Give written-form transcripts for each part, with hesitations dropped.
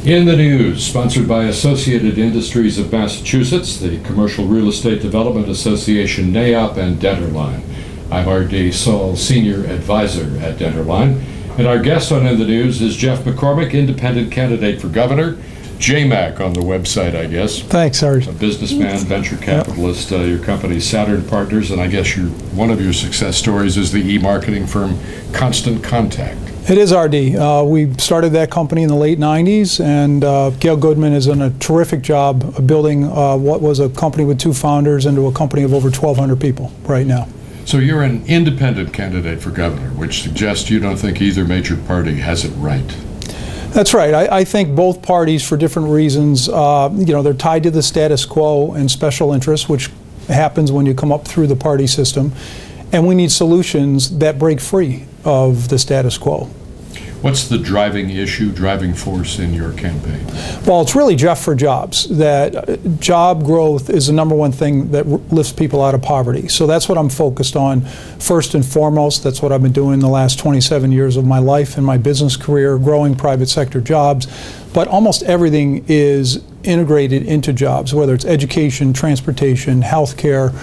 In the news, sponsored by Associated Industries of Massachusetts, the Commercial Real Estate Development Association, NAIOP, and Denterline. I'm R.D. Saul, Senior Advisor at Denterline, and our guest on In the News is Jeff McCormick, Independent Candidate for Governor. JMac on the website, I guess. Thanks, Art. A businessman, venture capitalist, your company Saturn Partners, and I guess one of your success stories is the e-marketing firm Constant Contact. It is, RD. We started that company in the late 90s, and Gail Goodman has done a terrific job of building what was a company with two founders into a company of over 1,200 people right now. So you're an independent candidate for governor, which suggests you don't think either major party has it right. That's right. I think both parties, for different reasons, they're tied to the status quo and special interests, which happens when you come up through the party system. And we need solutions that break free of the status quo. What's the driving force in your campaign? Well, it's really Jeff for jobs. That job growth is the number one thing that lifts people out of poverty. So that's what I'm focused on first and foremost. That's what I've been doing the last 27 years of my life and my business career, growing private sector jobs. But almost everything is integrated into jobs, whether it's education, transportation, healthcare.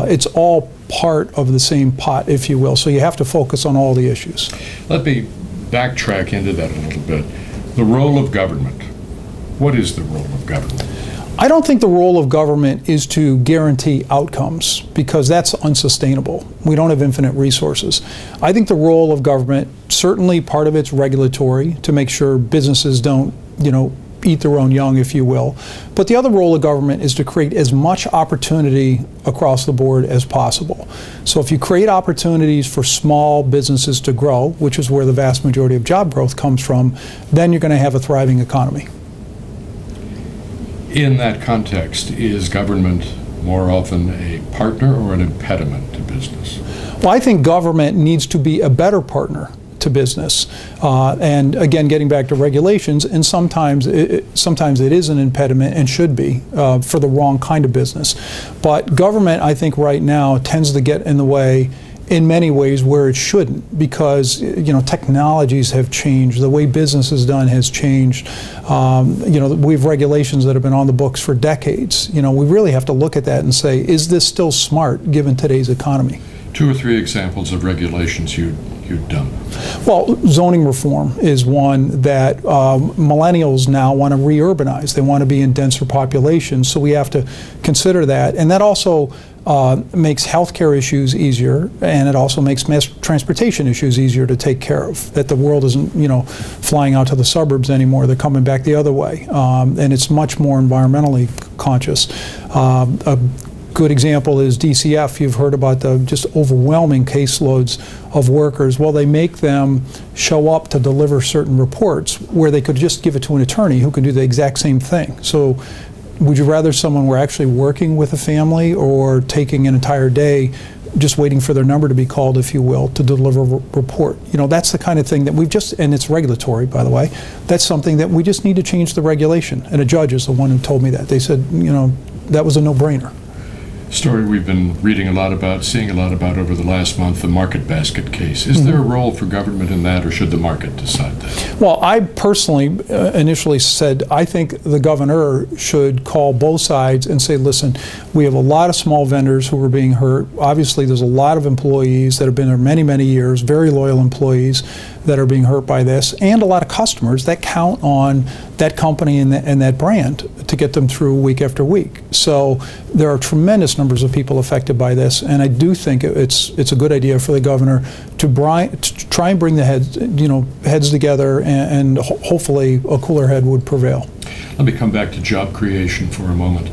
It's all part of the same pot, if you will. So you have to focus on all the issues. Let me backtrack into that a little bit. The role of government. What is the role of government? I don't think the role of government is to guarantee outcomes, because that's unsustainable. We don't have infinite resources. I think the role of government, certainly part of it's regulatory, to make sure businesses don't, eat their own young, if you will. But the other role of government is to create as much opportunity across the board as possible. So if you create opportunities for small businesses to grow, which is where the vast majority of job growth comes from, then you're going to have a thriving economy. In that context, is government more often a partner or an impediment to business? Well, I think government needs to be a better partner to business. And again, getting back to regulations, and sometimes it is an impediment and should be for the wrong kind of business. But government, I think right now, tends to get in the way in many ways where it shouldn't, because technologies have changed, the way business is done has changed. We have regulations that have been on the books for decades. We really have to look at that and say, is this still smart given today's economy? 2 or 3 examples of regulations you've done. Well, zoning reform is one that millennials now want to re-urbanize. They want to be in denser populations, so we have to consider that. And that also makes healthcare issues easier, and it also makes mass transportation issues easier to take care of. That the world isn't, flying out to the suburbs anymore. They're coming back the other way, and it's much more environmentally conscious. A good example is DCF. You've heard about the just overwhelming caseloads of workers. Well, they make them show up to deliver certain reports where they could just give it to an attorney who can do the exact same thing. So would you rather someone were actually working with a family or taking an entire day just waiting for their number to be called, if you will, to deliver a report? That's the kind of thing that and it's regulatory, by the way, that's something that we just need to change the regulation. And a judge is the one who told me that. They said, that was a no-brainer. Story we've been reading a lot about, seeing a lot about over the last month, the market basket case. Is there a role for government in that, or should the market decide that? Well, I personally initially said I think the governor should call both sides and say, listen, we have a lot of small vendors who are being hurt. Obviously, there's a lot of employees that have been there many, many years, very loyal employees that are being hurt by this, and a lot of customers that count on that company and that brand to get them through week after week. So there are tremendous numbers of people affected by this, and I do think it's a good idea for the governor to try and bring the heads together, and hopefully a cooler head would prevail. Let me come back to job creation for a moment.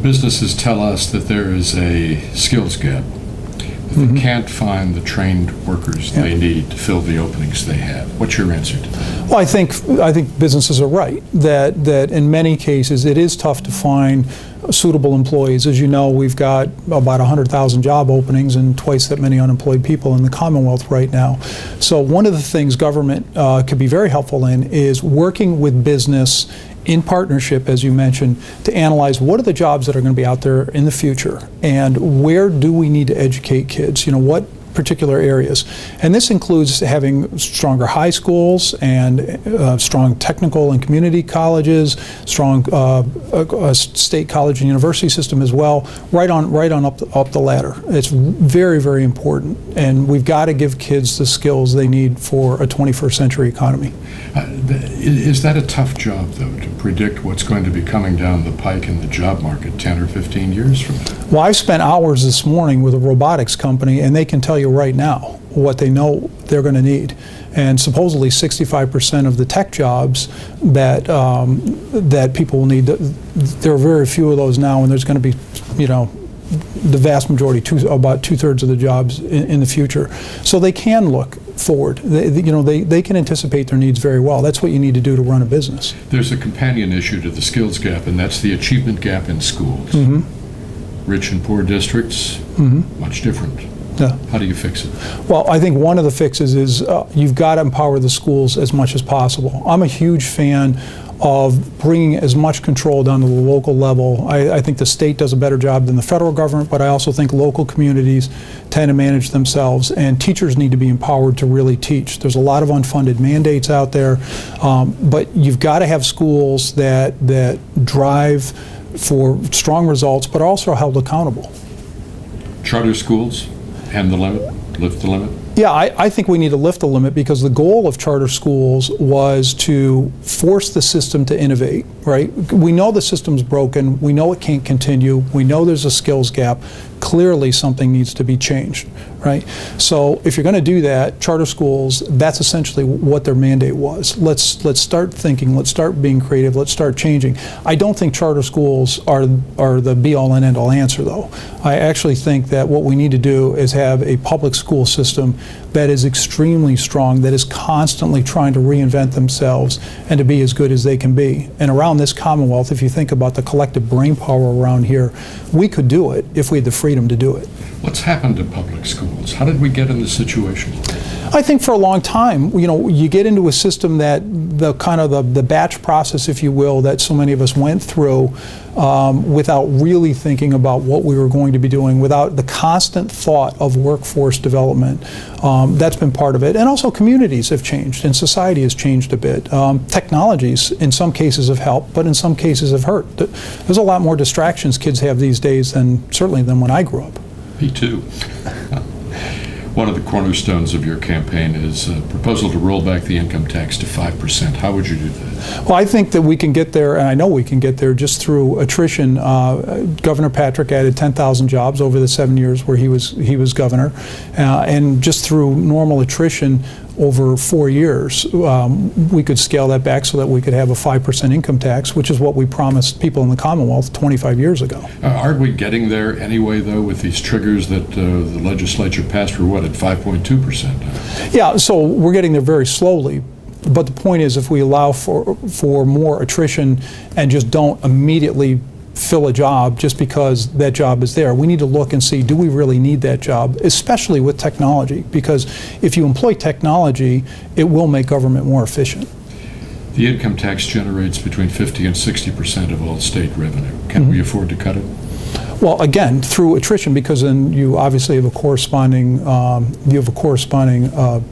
Businesses tell us that there is a skills gap. They can't find the trained workers they need to fill the openings they have. What's your answer to that? Well, I think businesses are right that in many cases it is tough to find suitable employees. As you know, we've got about 100,000 job openings and twice that many unemployed people in the Commonwealth right now. So one of the things government could be very helpful in is working with business in partnership, as you mentioned, to analyze what are the jobs that are going to be out there in the future, and where do we need to educate kids? What particular areas. And this includes having stronger high schools and strong technical and community colleges, strong state college and university system as well, right on up the ladder. It's very, very important, and we've got to give kids the skills they need for a 21st century economy. Is that a tough job, though, to predict what's going to be coming down the pike in the job market 10 or 15 years from now? Well, I spent hours this morning with a robotics company, and they can tell you right now what they know they're going to need. And supposedly 65% of the tech jobs that that people will need, there are very few of those now, and there's going to be, the vast majority, about two-thirds of the jobs in the future. So they can look forward. They can anticipate their needs very well. That's what you need to do to run a business. There's a companion issue to the skills gap, and that's the achievement gap in schools. Mm-hmm. Rich and poor districts, much different. Yeah. How do you fix it? Well, I think one of the fixes is you've got to empower the schools as much as possible. I'm a huge fan of bringing as much control down to the local level. I think the state does a better job than the federal government, but I also think local communities tend to manage themselves, and teachers need to be empowered to really teach. There's a lot of unfunded mandates out there, but you've got to have schools that drive for strong results, but also are held accountable. Charter schools, end the limit, lift the limit? Yeah, I think we need to lift the limit, because the goal of charter schools was to force the system to innovate, right? We know the system's broken. We know it can't continue. We know there's a skills gap. Clearly something needs to be changed, right? So if you're going to do that, charter schools, that's essentially what their mandate was. Let's start thinking. Let's start being creative. Let's start changing. I don't think charter schools are the be-all and end-all answer, though. I actually think that what we need to do is have a public school system that is extremely strong, that is constantly trying to reinvent themselves and to be as good as they can be. And around this Commonwealth, if you think about the collective brain power around here, we could do it if we had the freedom to do it. What's happened to public schools? How did we get in this situation? I think for a long time, you get into a system that the batch process, if you will, that so many of us went through without really thinking about what we were going to be doing, without the constant thought of workforce development. That's been part of it. And also communities have changed, and society has changed a bit. Technologies, in some cases, have helped, but in some cases have hurt. There's a lot more distractions kids have these days certainly than when I grew up. Me too. One of the cornerstones of your campaign is a proposal to roll back the income tax to 5%. How would you do that? Well, I think that we can get there, and I know we can get there just through attrition. Governor Patrick added 10,000 jobs over the 7 years where he was governor, and just through normal attrition over 4 years, we could scale that back so that we could have a 5% income tax, which is what we promised people in the Commonwealth 25 years ago. Aren't we getting there anyway, though, with these triggers that the legislature passed for at 5.2%? Yeah, so we're getting there very slowly. But the point is, if we allow for more attrition and just don't immediately fill a job just because that job is there, we need to look and see, do we really need that job, especially with technology? Because if you employ technology, it will make government more efficient. The income tax generates between 50 and 60% of all state revenue. Can we afford to cut it? Well, again, through attrition, because then you obviously have a corresponding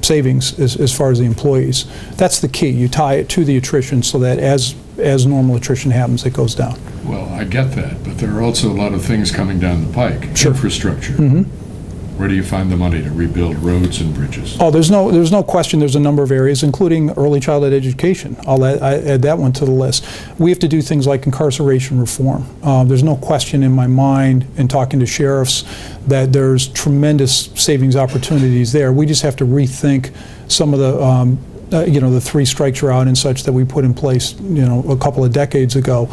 savings as far as the employees. That's the key. You tie it to the attrition so that as normal attrition happens, it goes down. Well, I get that, but there are also a lot of things coming down the pike. Sure. Infrastructure. Where do you find the money to rebuild roads and bridges? Oh, there's no question. There's a number of areas, including early childhood education. I add that one to the list. We have to do things like incarceration reform. There's no question in my mind, in talking to sheriffs, that there's tremendous savings opportunities there. We just have to rethink some of the 3 strikes you're out and such that we put in place, a couple of decades ago.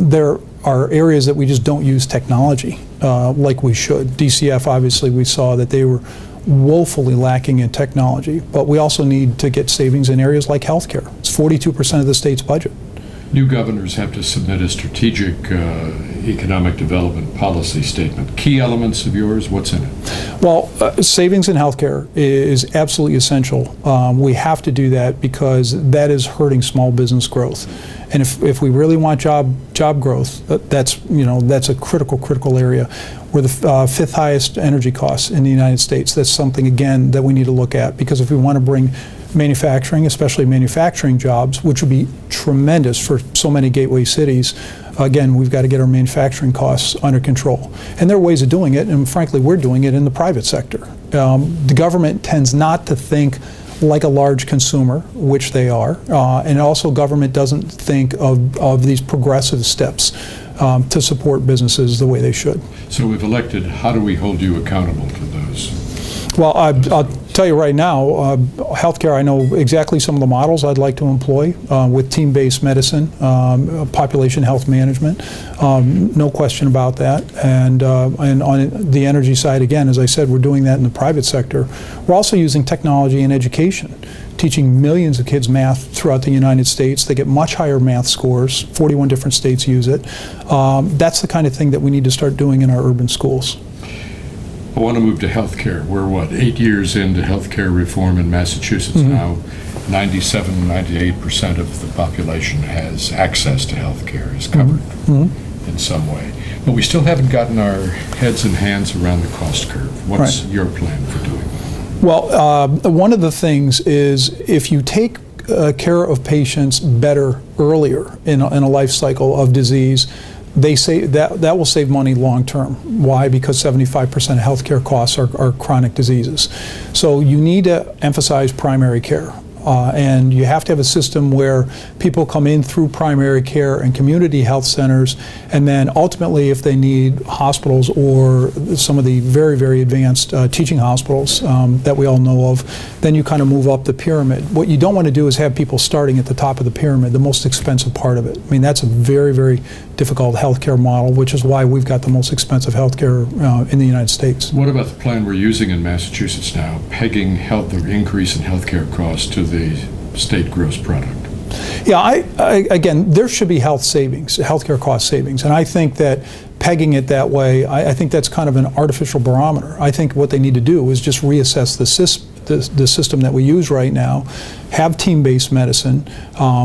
There are areas that we just don't use technology like we should. DCF, obviously, we saw that they were woefully lacking in technology, but we also need to get savings in areas like healthcare. It's 42% of the state's budget. New governors have to submit a strategic economic development policy statement. Key elements of yours, what's in it? Well, savings in healthcare is absolutely essential. We have to do that because that is hurting small business growth. And if we really want job growth, that's a critical area. We're the fifth highest energy costs in the United States. That's something, again, that we need to look at, because if we want to bring manufacturing, especially manufacturing jobs, which would be tremendous for so many gateway cities, again, we've got to get our manufacturing costs under control. And there are ways of doing it, and frankly, we're doing it in the private sector. The government tends not to think like a large consumer, which they are, and also government doesn't think of these progressive steps to support businesses the way they should. So we've elected, how do we hold you accountable to those? Well, I'll tell you right now, healthcare, I know exactly some of the models I'd like to employ with team-based medicine, population health management, no question about that. And on the energy side, again, as I said, we're doing that in the private sector. We're also using technology in education, teaching millions of kids math throughout the United States. They get much higher math scores. 41 different states use it. That's the kind of thing that we need to start doing in our urban schools. I want to move to healthcare. We're, 8 years into healthcare reform in Massachusetts now. 97-98% of the population has access to healthcare, is covered in some way. But we still haven't gotten our heads and hands around the cost curve. What's your plan for doing that? Well, one of the things is if you take care of patients better earlier in a life cycle of disease, they say that will save money long term. Why? Because 75% of healthcare costs are chronic diseases. So you need to emphasize primary care. And you have to have a system where people come in through primary care and community health centers, and then ultimately if they need hospitals or some of the very, very advanced teaching hospitals that we all know of, then you kind of move up the pyramid. What you don't want to do is have people starting at the top of the pyramid, the most expensive part of it. I mean, that's a very, very difficult healthcare model, which is why we've got the most expensive healthcare in the United States. What about the plan we're using in Massachusetts now, pegging the increase in healthcare costs to the state gross product? Yeah, again, there should be health savings, healthcare cost savings, and I think that pegging it that way, I think that's kind of an artificial barometer. I think what they need to do is just reassess the system that we use right now, have team-based medicine,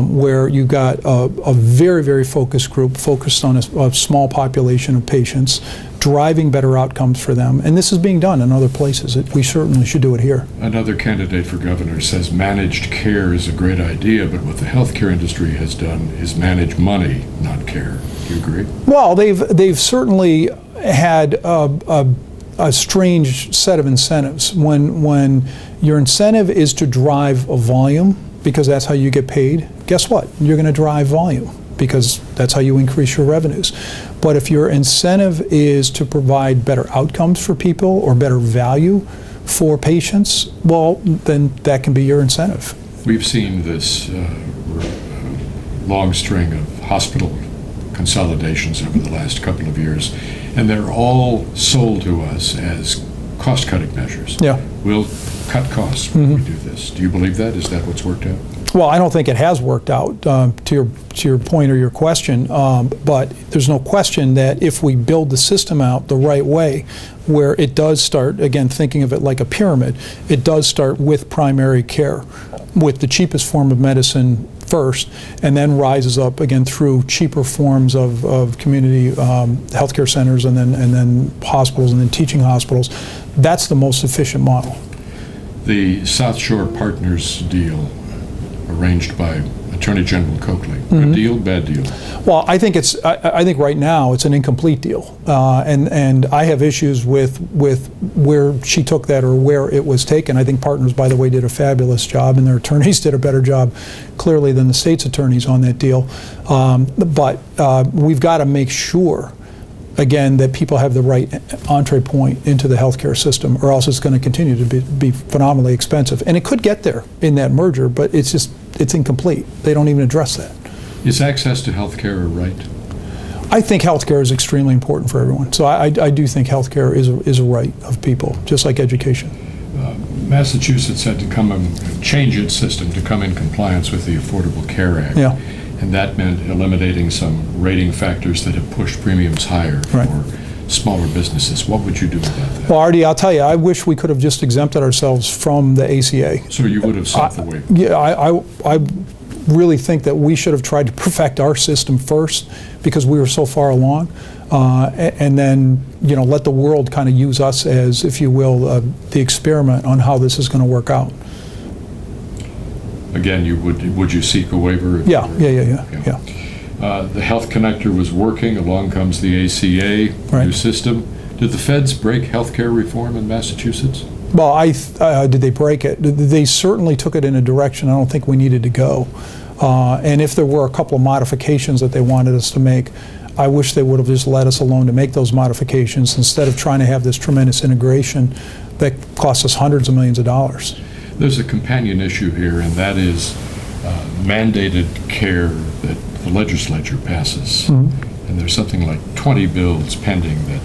where you've got a very, very focused group focused on a small population of patients, driving better outcomes for them. And this is being done in other places. We certainly should do it here. Another candidate for governor says managed care is a great idea, but what the healthcare industry has done is manage money, not care. Do you agree? Well, they've certainly had a strange set of incentives. When your incentive is to drive a volume, because that's how you get paid, guess what? You're going to drive volume, because that's how you increase your revenues. But if your incentive is to provide better outcomes for people or better value for patients, well, then that can be your incentive. We've seen this long string of hospital consolidations over the last couple of years, and they're all sold to us as cost-cutting measures. Yeah. We'll cut costs when we do this. Do you believe that? Is that what's worked out? Well, I don't think it has worked out, to your point or your question, but there's no question that if we build the system out the right way, where it does start, again, thinking of it like a pyramid, it does start with primary care, with the cheapest form of medicine first, and then rises up again through cheaper forms of community healthcare centers, and then hospitals, and then teaching hospitals. That's the most efficient model. The South Shore Partners deal, arranged by Attorney General Coakley. Good deal, bad deal? Well, I think I think right now it's an incomplete deal, and I have issues with where she took that or where it was taken. I think Partners, by the way, did a fabulous job, and their attorneys did a better job, clearly, than the state's attorneys on that deal. But we've got to make sure, again, that people have the right entree point into the healthcare system, or else it's going to continue to be phenomenally expensive. And it could get there in that merger, but it's incomplete. They don't even address that. Is access to healthcare a right? I think healthcare is extremely important for everyone. So I do think healthcare is a right of people, just like education. Massachusetts had to come and change its system to come in compliance with the Affordable Care Act. Yeah. and that meant eliminating some rating factors that have pushed premiums higher Right. for smaller businesses. What would you do about that? Well, Artie, I'll tell you, I wish we could have just exempted ourselves from the ACA. So you would have sought the waiver? Yeah, I really think that we should have tried to perfect our system first because we were so far along, and then let the world kind of use us as, if you will, the experiment on how this is going to work out. Again, would you seek a waiver? Yeah. The Health Connector was working. Along comes the ACA, Right. new system. Did the feds break healthcare reform in Massachusetts? Well, did they break it? They certainly took it in a direction I don't think we needed to go. And if there were a couple of modifications that they wanted us to make, I wish they would have just let us alone to make those modifications instead of trying to have this tremendous integration that costs us hundreds of millions of dollars. There's a companion issue here, and that is mandated care that the legislature passes. Mm-hmm. And there's something like 20 bills pending that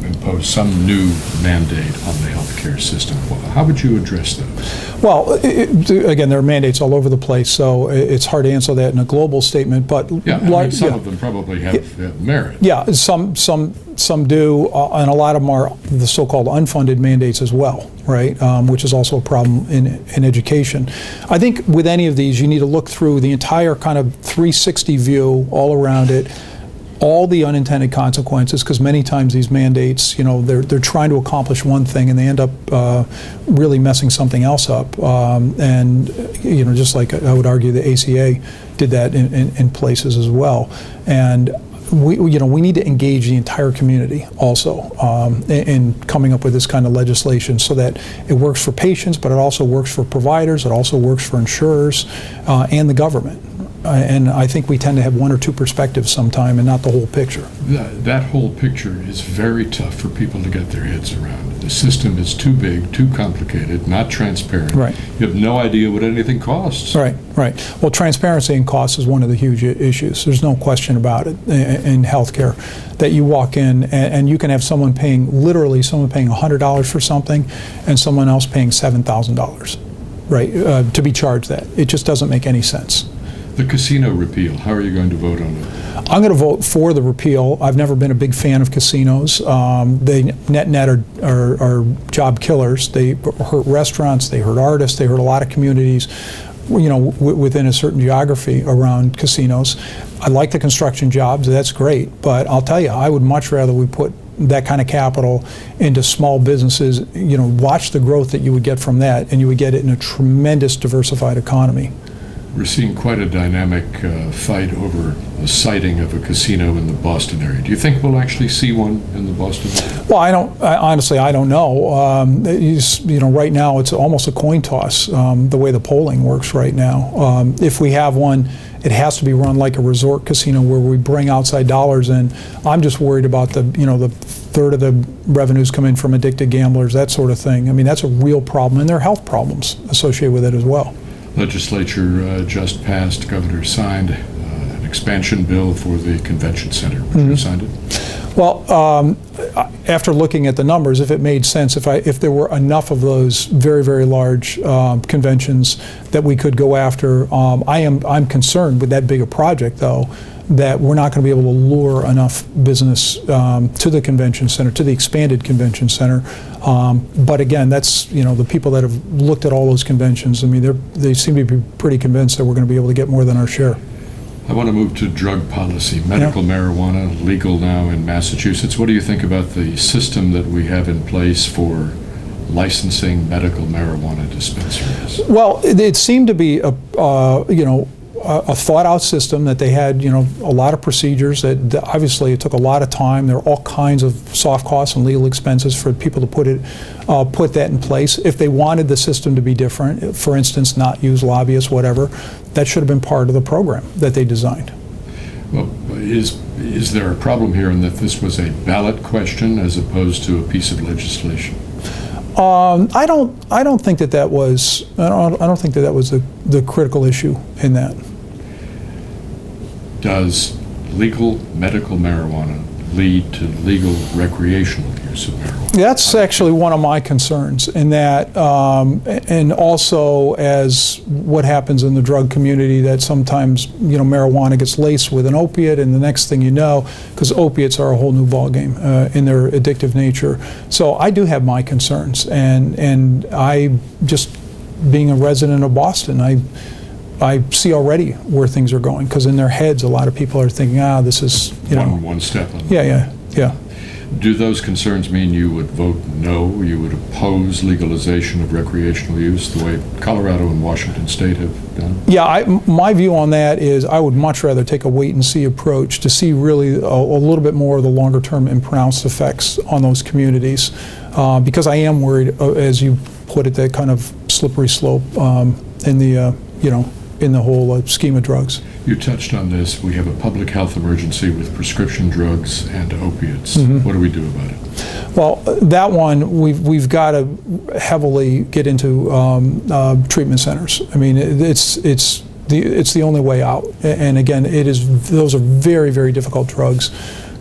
impose some new mandate on the healthcare system. Well, how would you address those? Well, again, there are mandates all over the place, so it's hard to answer that in a global statement. But Yeah, some of them probably have merit. Yeah, some do, and a lot of them are the so-called unfunded mandates as well, right? Which is also a problem in education. I think with any of these, you need to look through the entire kind of 360 view all around it, all the unintended consequences, because many times these mandates, they're trying to accomplish one thing and they end up really messing something else up. And just like I would argue the ACA did that in places as well. And we need to engage the entire community also in coming up with this kind of legislation so that it works for patients, but it also works for providers, it also works for insurers and the government. And I think we tend to have one or two perspectives sometime and not the whole picture. That whole picture is very tough for people to get their heads around. The system is too big, too complicated, not transparent. Right. You have no idea what anything costs. Right. Well, transparency and cost is one of the huge issues. There's no question about it in healthcare, that you walk in and you can have someone paying $100 for something and someone else paying $7,000, right, to be charged that. It just doesn't make any sense. The casino repeal, how are you going to vote on it? I'm going to vote for the repeal. I've never been a big fan of casinos. They net are job killers. They hurt restaurants, they hurt artists, they hurt a lot of communities, within a certain geography around casinos. I like the construction jobs, that's great, but I'll tell you, I would much rather we put that kind of capital into small businesses, watch the growth that you would get from that, and you would get it in a tremendous diversified economy. We're seeing quite a dynamic fight over the siting of a casino in the Boston area. Do you think we'll actually see one in the Boston area? Well, honestly, I don't know. Right now it's almost a coin toss, the way the polling works right now. If we have one, it has to be run like a resort casino where we bring outside dollars in. I'm just worried about the third of the revenues come in from addicted gamblers, that sort of thing. I mean, that's a real problem, and there are health problems associated with it as well. Legislature just passed, Governor signed an expansion bill for the convention center. Would you have signed it? Well, after looking at the numbers, if it made sense, if there were enough of those very, very large conventions that we could go after, I'm concerned with that big a project, though, that we're not going to be able to lure enough business to the convention center, to the expanded convention center. But again, that's, the people that have looked at all those conventions, I mean, they seem to be pretty convinced that we're going to be able to get more than our share. I want to move to drug policy. Medical marijuana, legal now in Massachusetts. What do you think about the system that we have in place for licensing medical marijuana dispensaries? Well, it seemed to be a thought-out system that they had, a lot of procedures that obviously it took a lot of time. There are all kinds of soft costs and legal expenses for people to put that in place. If they wanted the system to be different, for instance, not use lobbyists, whatever, that should have been part of the program that they designed. Well, is there a problem here in that this was a ballot question as opposed to a piece of legislation? I don't think that was. I don't think that was the critical issue in that. Does legal medical marijuana lead to legal recreational use of marijuana? That's actually one of my concerns, in that, and also as what happens in the drug community, that sometimes, marijuana gets laced with an opiate, and the next thing you know, because opiates are a whole new ballgame in their addictive nature. So I do have my concerns, and I just, being a resident of Boston, I see already where things are going, because in their heads, a lot of people are thinking, this is, One step on Yeah. Do those concerns mean you would vote no, you would oppose legalization of recreational use the way Colorado and Washington State have done? Yeah, my view on that is I would much rather take a wait-and-see approach to see really a little bit more of the longer-term and pronounced effects on those communities, because I am worried, as you put it, that kind of slippery slope in the whole scheme of drugs. You touched on this. We have a public health emergency with prescription drugs and opiates. What do we do about it? Well, that one, we've got to heavily get into treatment centers. I mean, it's the only way out. And again, those are very, very difficult drugs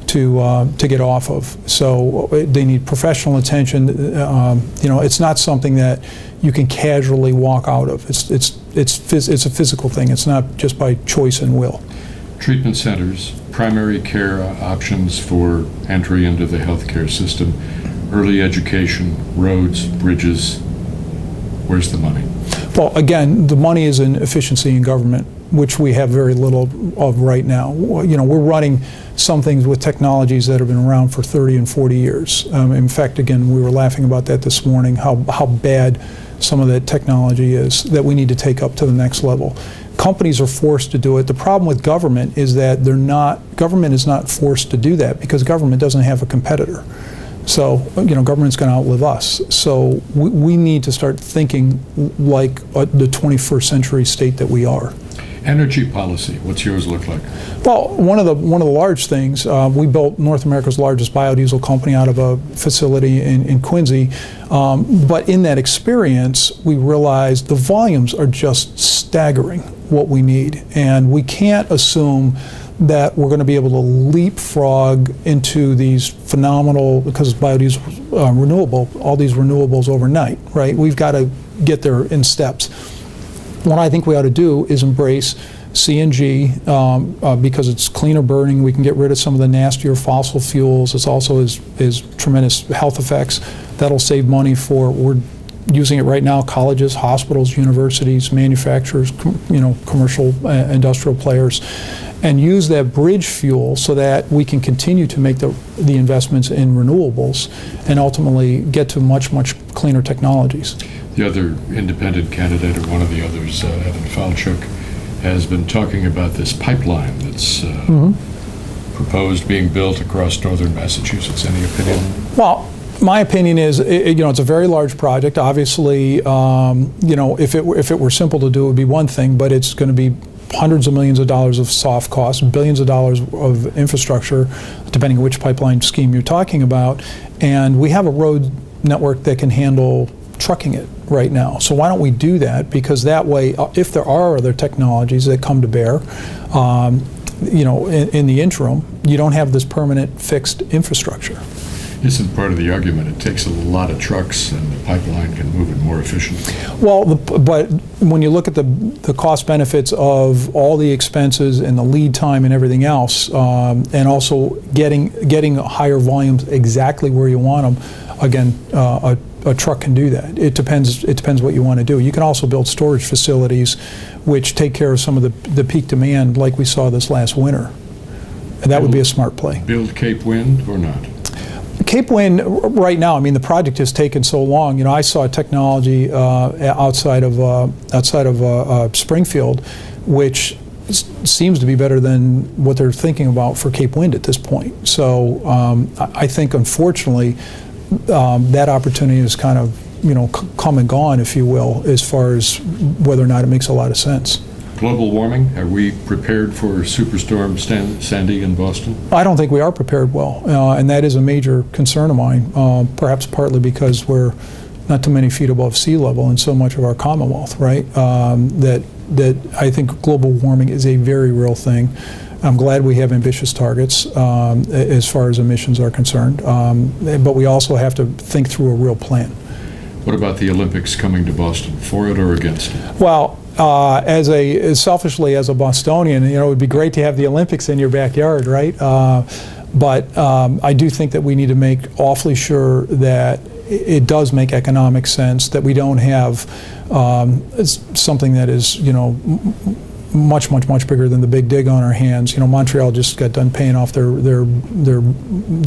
to get off of. So they need professional attention. It's not something that you can casually walk out of. It's a physical thing. It's not just by choice and will. Treatment centers, primary care options for entry into the healthcare system, early education, roads, bridges. Where's the money? Well, again, the money is in efficiency in government, which we have very little of right now. We're running some things with technologies that have been around for 30 and 40 years. In fact, again, we were laughing about that this morning, how bad some of that technology is, that we need to take up to the next level. Companies are forced to do it. The problem with government is that government is not forced to do that, because government doesn't have a competitor. So, government's going to outlive us. So we need to start thinking like the 21st century state that we are. Energy policy, what's yours look like? Well, one of the large things, we built North America's largest biodiesel company out of a facility in Quincy, but in that experience, we realized the volumes are just staggering what we need, and we can't assume that we're going to be able to leapfrog into these phenomenal, because biodiesel is renewable, all these renewables overnight, right? We've got to get there in steps. What I think we ought to do is embrace CNG because it's cleaner burning. We can get rid of some of the nastier fossil fuels. It's also has tremendous health effects. That'll save money we're using it right now, colleges, hospitals, universities, manufacturers, commercial, industrial players, and use that bridge fuel so that we can continue to make the investments in renewables and ultimately get to much, much cleaner technologies. The other independent candidate, or one of the others, Evan Falchuk, has been talking about this pipeline that's proposed being built across northern Massachusetts. Any opinion? Well, my opinion is, it's a very large project. Obviously, if it were simple to do, it would be one thing, but it's going to be hundreds of millions of dollars of soft costs, billions of dollars of infrastructure, depending on which pipeline scheme you're talking about. And we have a road network that can handle trucking it right now. So why don't we do that? Because that way, if there are other technologies that come to bear, in the interim, you don't have this permanent fixed infrastructure. Isn't part of the argument it takes a lot of trucks and the pipeline can move it more efficiently? Well, but when you look at the cost benefits of all the expenses and the lead time and everything else, and also getting higher volumes exactly where you want them, again, a truck can do that. It depends what you want to do. You can also build storage facilities which take care of some of the peak demand like we saw this last winter. And that would be a smart play. Build Cape Wind or not? Cape Wind, right now, I mean, the project has taken so long. I saw technology outside of Springfield, which seems to be better than what they're thinking about for Cape Wind at this point. So I think, unfortunately, that opportunity is kind of, come and gone, if you will, as far as whether or not it makes a lot of sense. Global warming, are we prepared for Superstorm Sandy in Boston? I don't think we are prepared well, and that is a major concern of mine, perhaps partly because we're not too many feet above sea level in so much of our Commonwealth, right? That I think global warming is a very real thing. I'm glad we have ambitious targets as far as emissions are concerned, but we also have to think through a real plan. What about the Olympics coming to Boston? For it or against it? Well, selfishly as a Bostonian, it would be great to have the Olympics in your backyard, right? But I do think that we need to make awfully sure that it does make economic sense, that we don't have something that is, much bigger than the big dig on our hands. Montreal just got done paying off their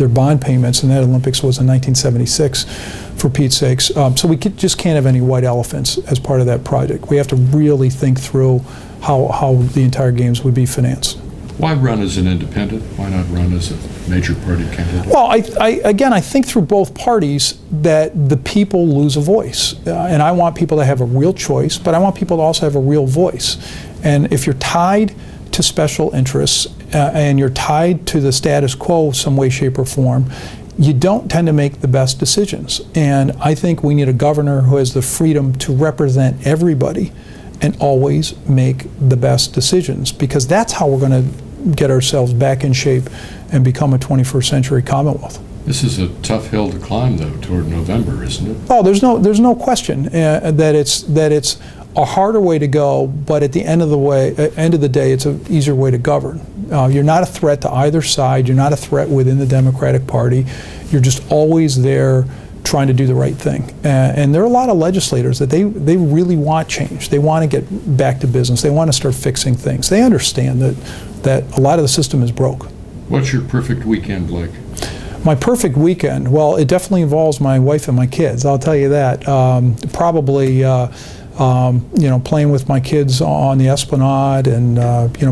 bond payments, and that Olympics was in 1976, for Pete's sakes. So we just can't have any white elephants as part of that project. We have to really think through how the entire games would be financed. Why run as an independent? Why not run as a major party candidate? Well, I think through both parties that the people lose a voice. And I want people to have a real choice, but I want people to also have a real voice. And if you're tied to special interests and you're tied to the status quo some way, shape, or form, you don't tend to make the best decisions. And I think we need a governor who has the freedom to represent everybody and always make the best decisions, because that's how we're going to get ourselves back in shape and become a 21st century Commonwealth. This is a tough hill to climb, though, toward November, isn't it? Oh, there's no question that it's a harder way to go, but at the end of the day, it's an easier way to govern. You're not a threat to either side. You're not a threat within the Democratic Party. You're just always there trying to do the right thing. And there are a lot of legislators that they really want change. They want to get back to business. They want to start fixing things. They understand that a lot of the system is broke. What's your perfect weekend like? My perfect weekend? Well, it definitely involves my wife and my kids, I'll tell you that. Probably playing with my kids on the Esplanade and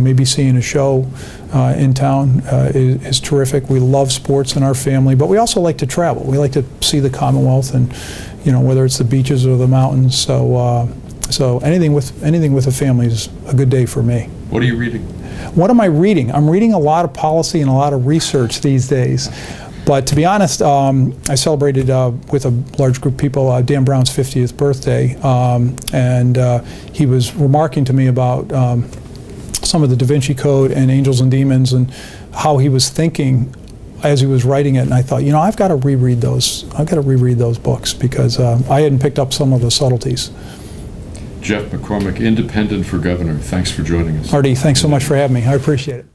maybe seeing a show in town is terrific. We love sports in our family, but we also like to travel. We like to see the Commonwealth, and whether it's the beaches or the mountains. So anything with a family is a good day for me. What are you reading? What am I reading? I'm reading a lot of policy and a lot of research these days. But to be honest, I celebrated with a large group of people Dan Brown's 50th birthday, and he was remarking to me about some of the Da Vinci Code and Angels and Demons and how he was thinking as he was writing it. And I thought, I've got to reread those. I've got to reread those books because I hadn't picked up some of the subtleties. Jeff McCormick, independent for governor. Thanks for joining us. Artie, thanks so much for having me. I appreciate it.